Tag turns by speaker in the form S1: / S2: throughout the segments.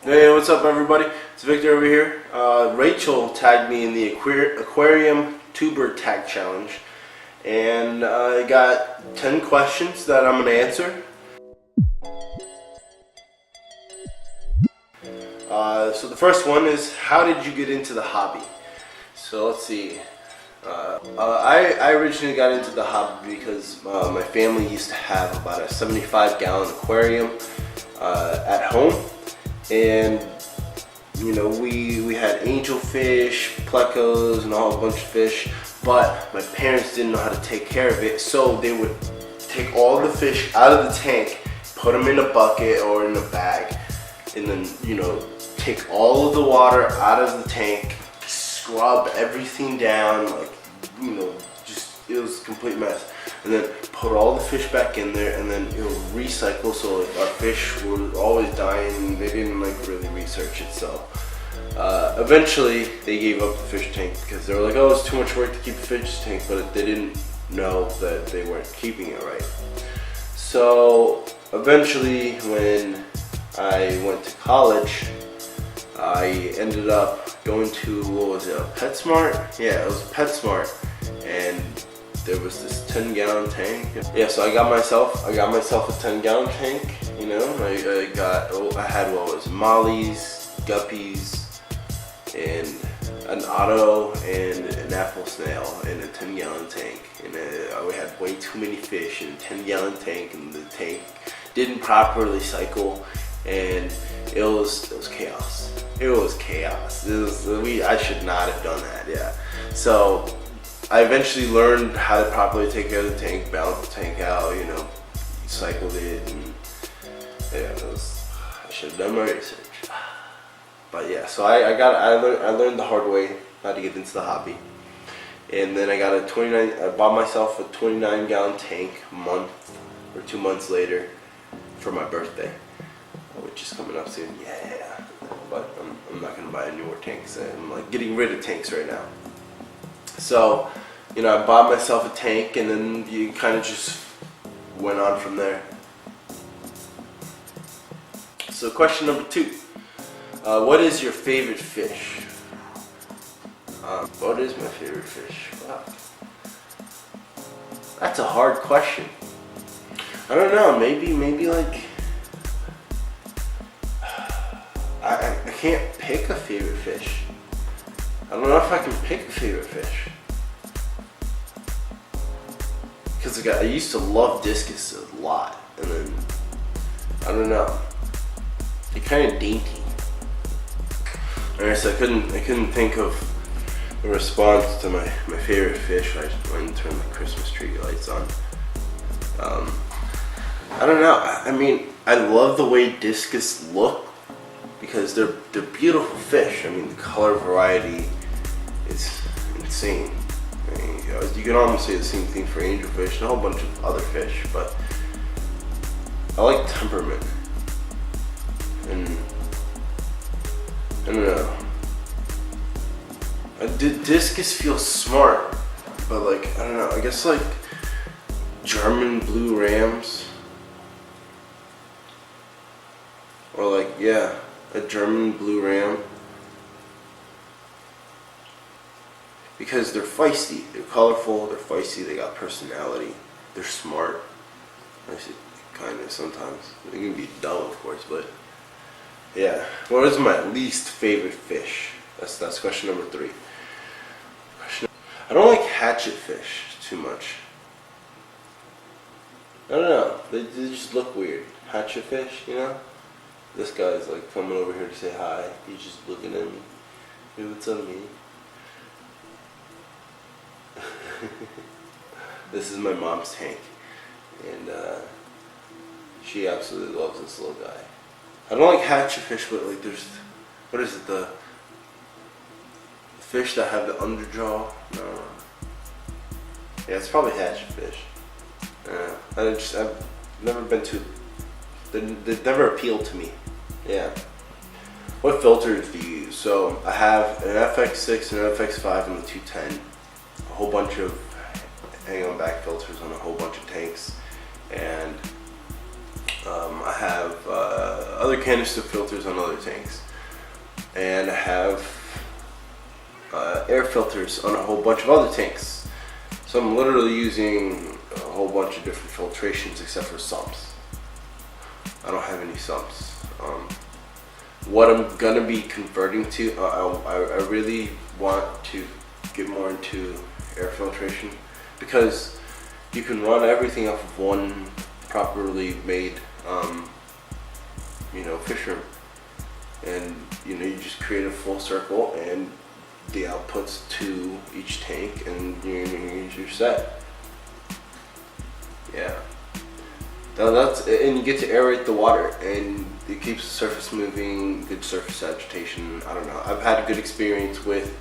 S1: Hey, what's up everybody? It's Victor over here. Rachel tagged me in the Aquarium tuber tag challenge, and I got 10 questions that I'm going to answer. So the first one is, how did you get into the hobby? So let's see. I originally got into the hobby because my family used to have about a 75-gallon aquarium at home, and you know, we had angelfish, plecos, and a whole bunch of fish, but my parents didn't know how to take care of it, so they would take all the fish out of the tank, put them in a bucket or in a bag, and then, you know, take all of the water out of the tank, scrub everything down, like, you know, just, it was a complete mess. And then put all the fish back in there, and then it would recycle, so like our fish were always dying. They didn't like really research it, so eventually they gave up the fish tank because they were like, oh, it's too much work to keep a fish tank, but they didn't know that they weren't keeping it right. So eventually, when I went to college, I ended up going to, what was it, a PetSmart? Yeah, it was PetSmart, and there was this 10-gallon tank. Yeah, so I got myself a 10-gallon tank. You know, I had what was it, mollies, guppies, and an otto and an apple snail in a 10-gallon tank. And we had way too many fish in a 10-gallon tank, and the tank didn't properly cycle, and it was chaos. It was chaos. I should not have done that. Yeah. So I eventually learned how to properly take care of the tank, balance the tank out, you know, cycled it, and yeah, I should have done my research. But yeah, so I learned the hard way how to get into the hobby, and then I bought myself a 29-gallon tank a month or 2 months later for my birthday, which is coming up soon. Yeah, but I'm not gonna buy a newer tank. I'm like getting rid of tanks right now. So, you know, I bought myself a tank, and then you kind of just went on from there. So question number 2. What is your favorite fish? What is my favorite fish? Wow. That's a hard question. I don't know, maybe like, I can't pick a favorite fish. I don't know if I can pick a favorite fish. Because I used to love discus a lot, and then, I don't know, they're kind of dainty. Alright, so I couldn't think of a response to my favorite fish. I went and turned the Christmas tree lights on. I don't know, I mean, I love the way discus look, because they're beautiful fish. I mean, the color variety is insane. I mean, you can almost say the same thing for angelfish and a whole bunch of other fish, but I like temperament. And I don't know. Discus feels smart, but like, I don't know, I guess like German blue rams, or like, yeah, a German blue ram, because they're feisty, they're colorful, they're feisty, they got personality, they're smart. Actually, kind of sometimes. They can be dumb, of course, but yeah. What is my least favorite fish? That's question number 3. I don't like hatchet fish too much. I don't know. They just look weird. Hatchet fish, you know? This guy's like coming over here to say hi. He's just looking at me. Hey, what's up, me? This is my mom's tank, and she absolutely loves this little guy. I don't like hatchet fish, but like there's, what is it, the fish that have the underjaw? No. Yeah, it's probably hatchet fish. I've never been to, they've never appealed to me. Yeah. What filters do you use? So I have an FX6 and an FX5 and the 210. A whole bunch of hang on back filters on a whole bunch of tanks, and I have other canister filters on other tanks, and I have air filters on a whole bunch of other tanks. So I'm literally using a whole bunch of different filtrations except for sumps. I don't have any sumps. What I'm gonna be converting to, I really want to get more into air filtration, because you can run everything off of one properly made fish room, and you just create a full circle and the outputs to each tank, and you're set. Yeah, and you get to aerate the water, and it keeps the surface moving, good surface agitation. I don't know, I've had a good experience with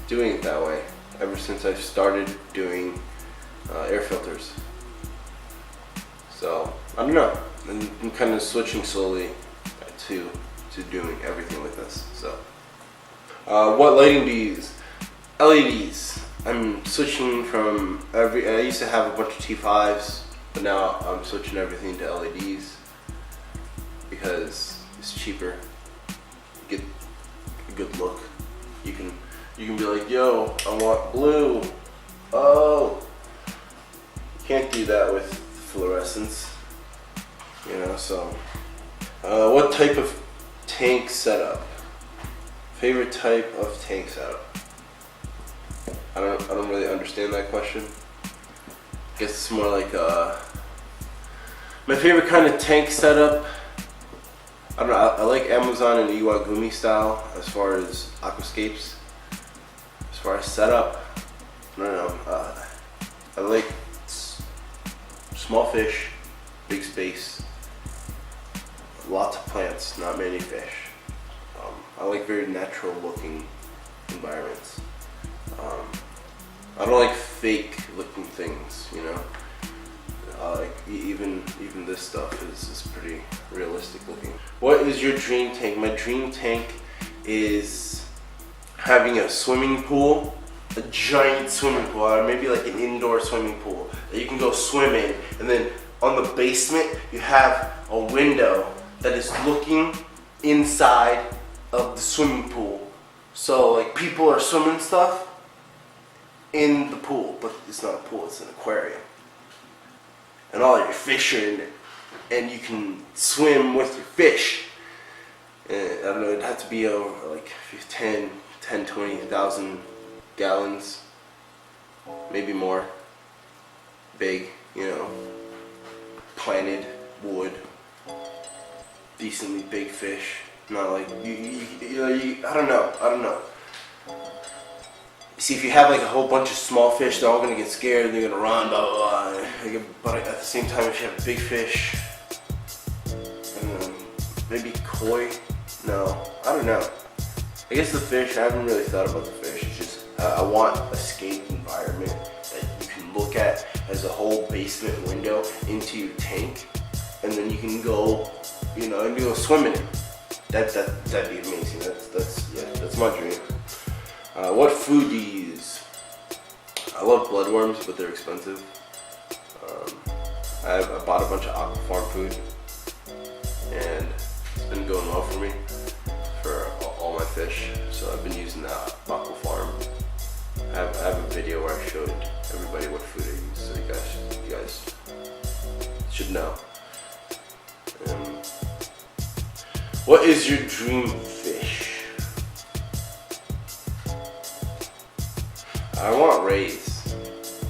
S1: doing it that way ever since I started doing air filters. So I don't know, I'm kind of switching slowly to doing everything with this. So what lighting do you use? LEDs. I'm switching from I used to have a bunch of T5s, but now I'm switching everything to LEDs because it's cheaper. You get a good look. You can be like, yo, I want blue. Oh, you can't do that with fluorescence, so what type of tank setup? Favorite type of tank setup? I don't really understand that question. I guess it's more like my favorite kind of tank setup. I don't know, I like Amazon and Iwagumi style as far as aquascapes. As far as setup, I don't know, I like small fish, big space, lots of plants, not many fish. I like very natural looking environments. I don't like fake looking things, like even this stuff is pretty realistic looking. What is your dream tank? My dream tank is having a swimming pool, a giant swimming pool, or maybe like an indoor swimming pool that you can go swim in, and then on the basement you have a window that is looking inside of the swimming pool. So like people are swimming stuff in the pool, but it's not a pool, it's an aquarium. And all your fish are in it, and you can swim with your fish. And I don't know, it'd have to be over like 20,000 gallons, maybe more. Big, planted wood, decently big fish. Not like I don't know. See, if you have like a whole bunch of small fish, they're all gonna get scared, they're gonna run, blah blah blah. But at the same time, if you have big fish, maybe koi. No, I don't know. I guess the fish, I haven't really thought about the fish. It's just, I want a escape environment that you can look at as a whole basement window into your tank, and then you can go, and you go swimming in. That'd be amazing. That's my dream. What food do you use? I love bloodworms, but they're expensive. I bought a bunch of Aquafarm food, and it's been going well for me for all my fish. So I've been using that Aquafarm. I have a video where I showed everybody what food I use, so you guys should know. What is your dream fish? I want rays,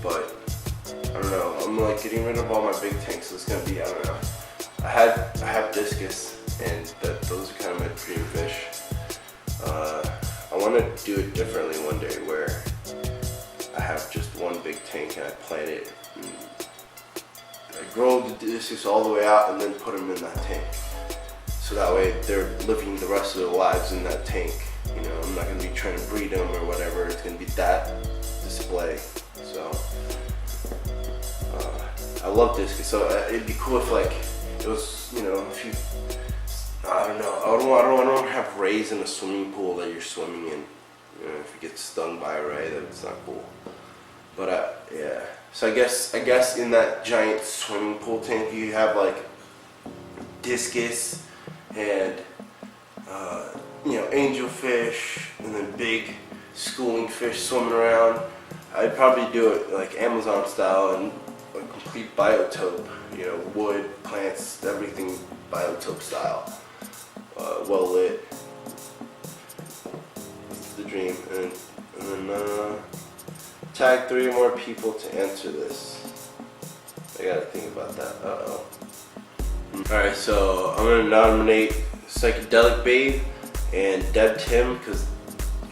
S1: but I don't know. I'm like getting rid of all my big tanks, so it's gonna be, I don't know. I have discus, and those are kind of my dream fish. I want to do it differently one day, where I have just one big tank and I plant it. And I grow the discus all the way out and then put them in that tank. So that way they're living the rest of their lives in that tank. I'm not going to be trying to breed them or whatever. It's going to be that display. So I love discus. So it'd be cool if like it was, if you, I don't know. I don't want to have rays in a swimming pool that you're swimming in. If you get stung by a ray, then it's not cool. But yeah. So I guess in that giant swimming pool tank you have like discus and angelfish and then big schooling fish swimming around. I'd probably do it like Amazon style and a complete biotope. Wood, plants, everything biotope style. Well lit. This is the dream. And then tag 3 more people to answer this. I gotta think about that. Uh-oh. Alright, so I'm gonna nominate Psychedelic Babe and Deb Tim because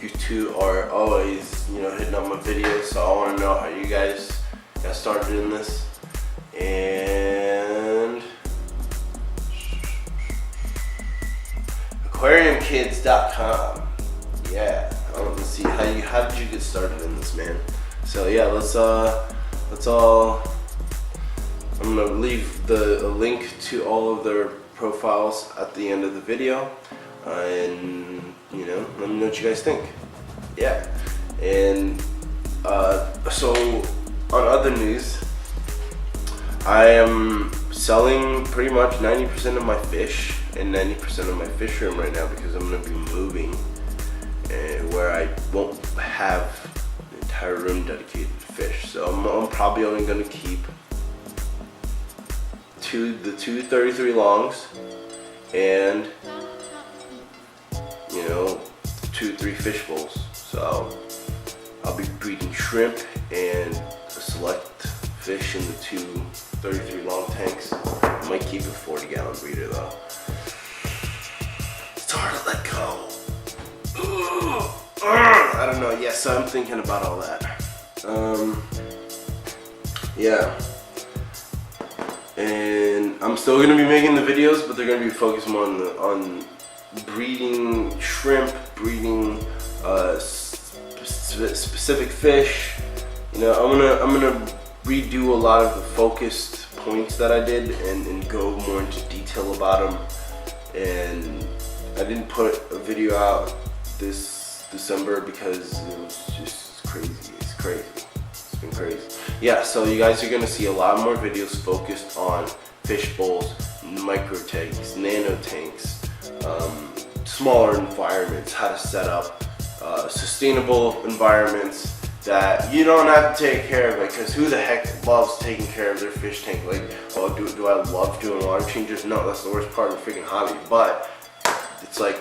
S1: you two are always, hitting up my videos, so I wanna know how you guys got started in this. And aquariumkids.com. Yeah, I want to see how did you get started in this, man? So yeah, let's all. I'm gonna leave a link to all of their profiles at the end of the video, and let me know what you guys think. Yeah, and so on other news, I am selling pretty much 90% of my fish and 90% of my fish room right now because I'm gonna be moving, and where I won't have the entire room dedicated to fish. So I'm probably only gonna keep the two 33 longs and 2-3 fish bowls. So I'll be breeding shrimp and select fish in the 2 33 long tanks. I might keep a 40-gallon breeder though. It's hard to let go. I don't know. Yeah, so I'm thinking about all that. Yeah. And I'm still gonna be making the videos, but they're gonna be focused more on breeding shrimp, breeding specific fish. I'm gonna redo a lot of the focused points that I did and go more into detail about them. And I didn't put a video out this December because it was just crazy. It's been crazy. Yeah, so you guys are gonna see a lot more videos focused on fish bowls, micro tanks, nano tanks, smaller environments, how to set up sustainable environments that you don't have to take care of it, because who the heck loves taking care of their fish tank? Like, oh, do I love doing water changes? No, that's the worst part of the freaking hobby. But it's like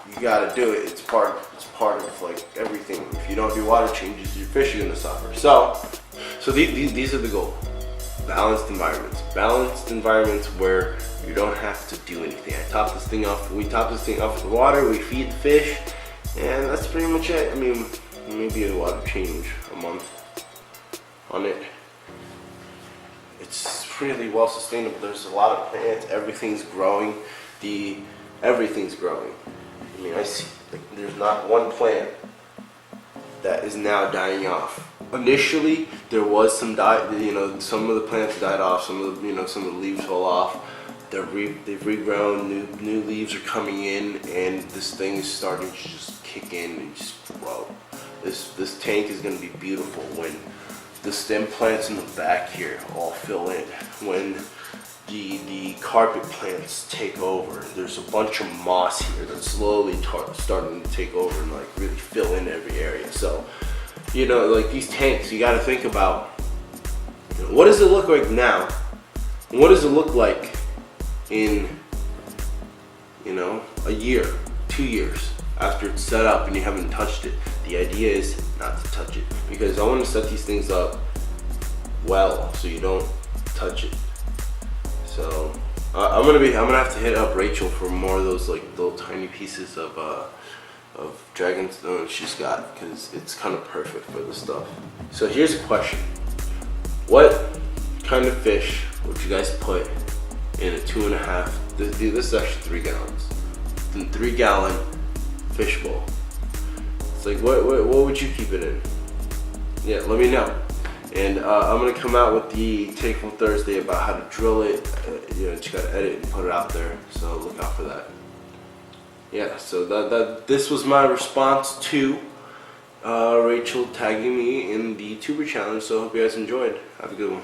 S1: you gotta do it. It's part of like everything. If you don't do water changes, your fish are gonna suffer. So these are the goals. Balanced environments where you don't have to do anything. We top this thing off with water, we feed the fish, and that's pretty much it. I mean, maybe a water change a month on it. It's really well sustainable. There's a lot of plants, everything's growing. Everything's growing. I mean, I see there's not one plant that is now dying off. Initially, there was some some of the plants died off, some of the leaves fell off. They've regrown, new leaves are coming in, and this thing is starting to just kick in and just grow. This tank is going to be beautiful when the stem plants in the back here all fill in. When the carpet plants take over, there's a bunch of moss here that's slowly starting to take over and like really fill in every area. So, like these tanks, you got to think about what does it look like now, and what does it look like in a year, 2 years after it's set up and you haven't touched it. The idea is not to touch it, because I want to set these things up well so you don't touch it. So I'm gonna have to hit up Rachel for more of those like little tiny pieces of dragonstone she's got, because it's kind of perfect for this stuff. So here's a question: what kind of fish would you guys put in a 2.5? This is actually 3 gallons. In 3-gallon fish bowl. It's like what would you keep it in? Yeah, let me know. And I'm gonna come out with the Tankful Thursday about how to drill it. Just gotta edit and put it out there. So look out for that. Yeah. So this was my response to Rachel tagging me in the tuber challenge. So I hope you guys enjoyed. Have a good one.